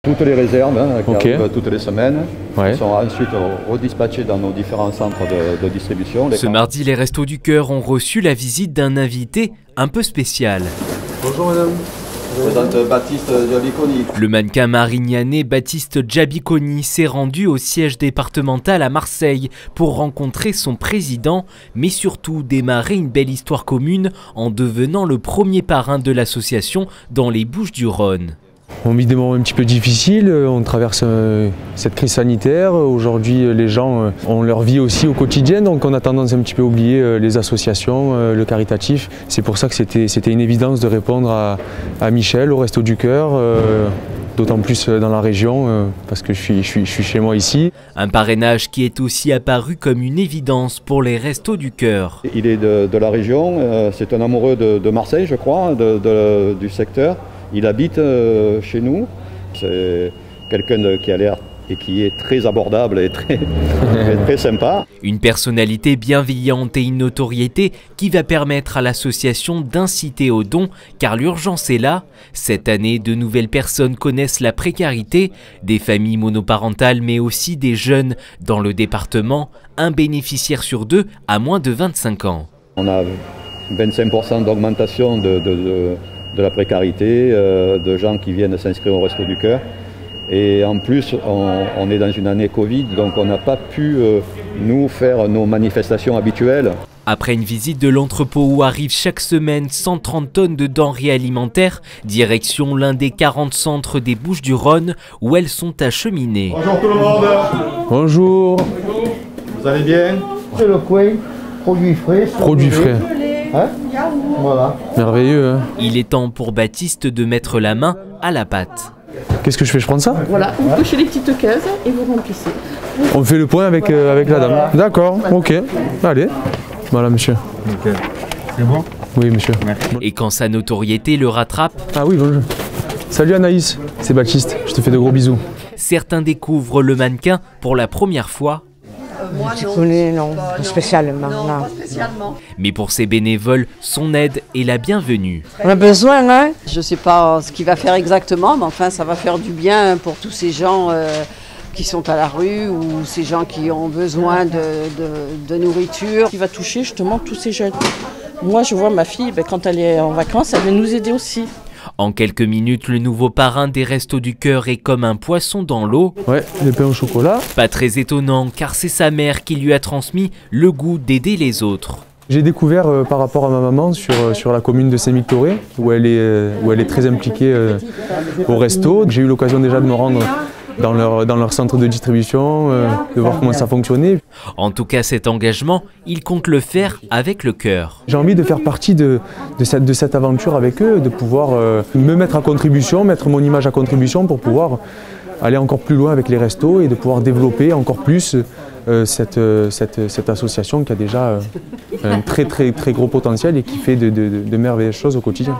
Toutes les réserves qui arrivent toutes les semaines sont ensuite redispatchées dans nos différents centres de distribution. Ce mardi, les Restos du Cœur ont reçu la visite d'un invité un peu spécial. Bonjour madame. Je présente Baptiste Giabiconi. Le mannequin marignanais Baptiste Giabiconi s'est rendu au siège départemental à Marseille pour rencontrer son président, mais surtout démarrer une belle histoire commune en devenant le premier parrain de l'association dans les Bouches-du-Rhône. On vit des moments un petit peu difficiles, on traverse cette crise sanitaire. Aujourd'hui, les gens ont leur vie aussi au quotidien, donc on a tendance un petit peu à oublier les associations, le caritatif. C'est pour ça que c'était une évidence de répondre à Michel, au Resto du Cœur, d'autant plus dans la région, parce que je suis chez moi ici. Un parrainage qui est aussi apparu comme une évidence pour les Restos du Cœur. Il est de la région, c'est un amoureux de Marseille, je crois, du secteur. Il habite chez nous, c'est quelqu'un qui a l'air et qui est très abordable et très sympa. Une personnalité bienveillante et une notoriété qui va permettre à l'association d'inciter aux dons, car l'urgence est là. Cette année, de nouvelles personnes connaissent la précarité, des familles monoparentales mais aussi des jeunes dans le département, un bénéficiaire sur deux à moins de 25 ans. On a 25% d'augmentation de la précarité, de gens qui viennent s'inscrire au Resto du Cœur. Et en plus, on est dans une année Covid, donc on n'a pas pu, nous, faire nos manifestations habituelles. Après une visite de l'entrepôt où arrivent chaque semaine 130 tonnes de denrées alimentaires, direction l'un des 40 centres des Bouches-du-Rhône où elles sont acheminées. Bonjour tout le monde. Bonjour. Vous allez bien? C'est le coin, produits frais. Produits frais. Hein? Voilà. Merveilleux. Hein? Il est temps pour Baptiste de mettre la main à la pâte. Qu'est-ce que je fais? Je prends ça? Voilà, vous cochez les petites cases et vous remplissez. On fait le point avec la dame. D'accord, ok. Allez. Voilà, monsieur. Okay. C'est bon? Oui, monsieur. Merci. Et quand sa notoriété le rattrape... Ah oui, bonjour. Salut Anaïs, c'est Baptiste. Je te fais de gros bisous. Certains découvrent le mannequin pour la première fois. Moi, je connais, non, pas spécialement. Non, pas spécialement. Mais pour ces bénévoles, son aide est la bienvenue. On a besoin, hein? Je ne sais pas ce qu'il va faire exactement, mais enfin, ça va faire du bien pour tous ces gens qui sont à la rue ou ces gens qui ont besoin de nourriture. Il va toucher justement tous ces jeunes. Moi, je vois ma fille, quand elle est en vacances, elle vient nous aider aussi. En quelques minutes, le nouveau parrain des Restos du Cœur est comme un poisson dans l'eau. Ouais, des pains au chocolat. Pas très étonnant, car c'est sa mère qui lui a transmis le goût d'aider les autres. J'ai découvert par rapport à ma maman sur la commune de Saint-Victoré, où elle est très impliquée au resto. J'ai eu l'occasion déjà de me rendre dans leur centre de distribution, de voir comment ça fonctionnait. En tout cas, cet engagement, il compte le faire avec le cœur. J'ai envie de faire partie de cette aventure avec eux, de pouvoir me mettre à contribution, mettre mon image à contribution pour pouvoir aller encore plus loin avec les restos et de pouvoir développer encore plus cette association qui a déjà un très gros potentiel et qui fait de merveilleuses choses au quotidien.